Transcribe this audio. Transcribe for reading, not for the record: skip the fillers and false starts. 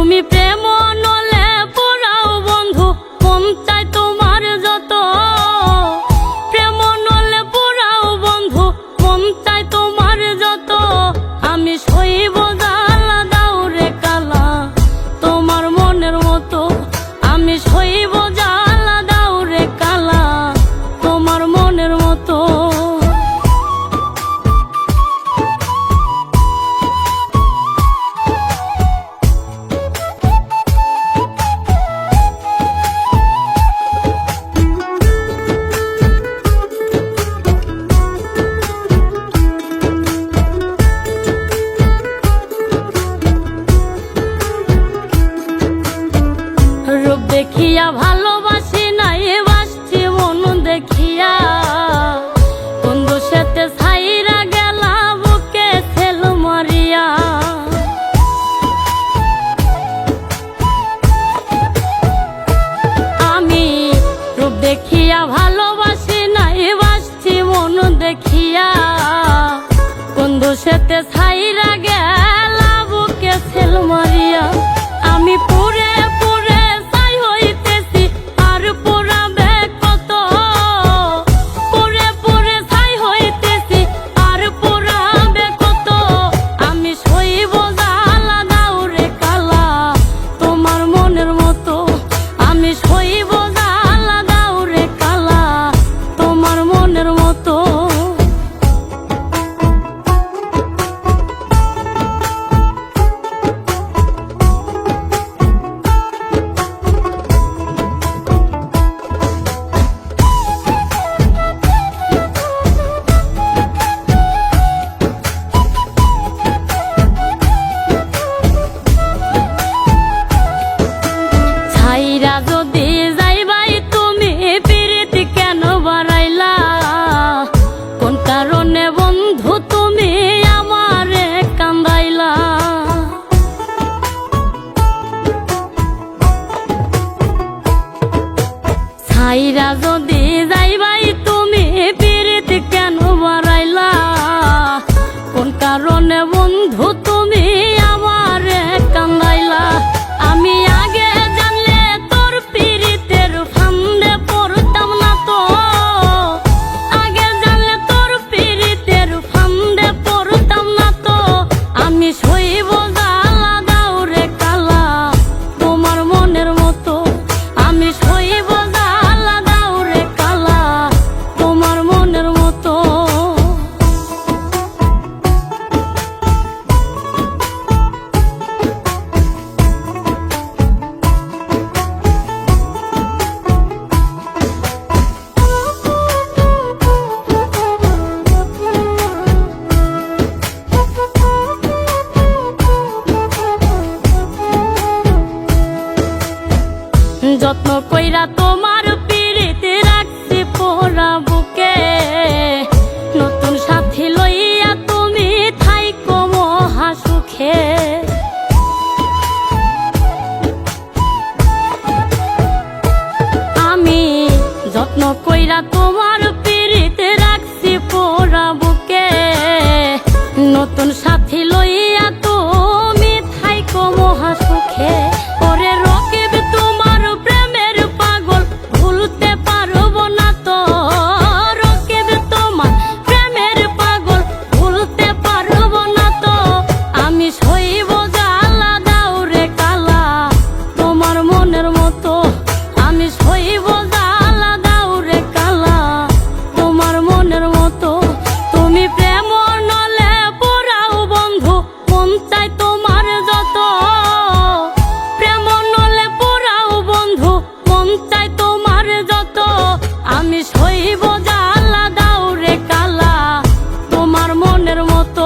তুমি প্রেম নলে পুরাও বন্ধু, মন চাই তোমার যত। প্রেম নলে পুরাও বন্ধু, মন চাই তোমার যত। আমি সইব জ্বালা দাও রে কালা তোমার মনের মতো। আমি সইব জ্বালা দাও রে কালা তোমার মনের মতো। রূপ দেখিয়া ভালোবাসি নাই বাসছি মন দেখিয়া। কোন দোষেতে ছাইরা গেলা বুকে ছেল মারিয়া। আমি রূপ দেখিয়া ভালোবাসি নাই বাসছি মন দেখিয়া। কোন দোষেতে ছাইরা গেলা বুকে ছেল মারিয়া। আমি পুরে পুরে ছাই হইতেছি আর পুরাবে কত। পুরে পুরে ছাই হইতেছি আর পুরাবে কত। আমি সইব জ্বালা দাও রে কালা তোমার মনের মতো। আমি সইব জ্বালা দাও রে কালা তোমার মনের মতো। ছাইরা যদি যাইবাই তুমি পিরিতি কেন বাড়াইলা। কোন কারণে বন্ধু তুমি আমারে কান্দাইলা। ছাইরা যদি যাইবাই তুমি পিরিতি কেন বাড়াইলা। কোন কারণে বন্ধু তুমি আমারে কান্দাইলা। আমি আগে জানলে তোর পিরিতের ফান্দে পড়তাম না তো। আগে জানলে তোর পিরিতের ফান্দে পড়তাম না তো। আমি সইব জ্বালা দাও রে কালা তোমার মনের মতো। আমি সইব জ্বালা দাও রে কালা তোমার মনের মতো। যত্ন কইরা তোমার পিরিতে রাখছি পোড়া বুকে। নতুন সাথী লইয়া তুমি থাইকো মহা সুখে। আমি যত্ন কইরা তোমার পিরিতে রাখছি পোড়া বুকে। নতুন সাথী লইয়া তুমি থাইকো মহা সুখে। ওরে রকিব তোমার প্রেমের পাগল ভুলতে পারবো না তো। রকিব তোমার প্রেমের পাগল ভুলতে পারবো না তো। আমি সইব জ্বালা দাও রে কালা তোমার মনের মতো। আমি সইব জ্বালা দাও রে কালা তোমার মনের মতো। তুমি প্রেম নলে পুরাও বন্ধু, মন চাই তোমার যত। প্রেম নলে পুরাও বন্ধু, মন চাই তোমার যত। আমি সইব জ্বালা দাও রে কালা তোমার মনের মতো।